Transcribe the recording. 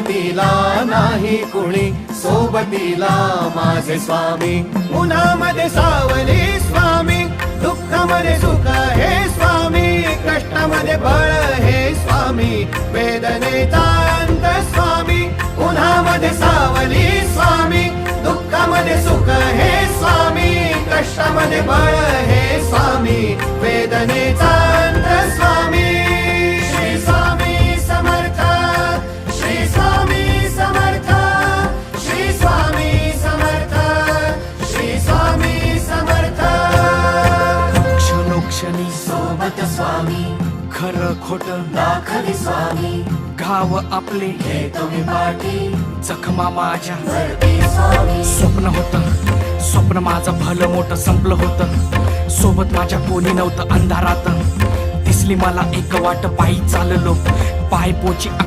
सोबतीला नाही कुणी, सोबतीला माझे स्वामी. उन्हामध्ये सावली स्वामी, दुःखामध्ये सुख हे स्वामी, कष्टामध्ये बळ हे स्वामी, वेदनेचा अंत स्वामी. उन्हामध्ये सावली स्वामी, दुःखामध्ये सुख हे स्वामी, कष्टामध्ये बळ हे स्वामी, वेदनेचा अंत स्वामी. श्री स्वामी समर्थ, श्री स्वामी समर्थ, श्री स्वामी समर्थ, श्री स्वामी समर्थ. क्षणोक्षणी सोबत स्वामी, खरं खोट दाखली स्वामी, घाव आपले हे तुम्ही पाठी जखमा माझ्या. भरती स्वामी. स्वप्न होतं, स्वप्न माझं भलं मोठं संपलं होतं. सोबत माझ्या कोणी नव्हतं अंधारात. दिसली मला एक वाट, पायी चाललो पाय पोची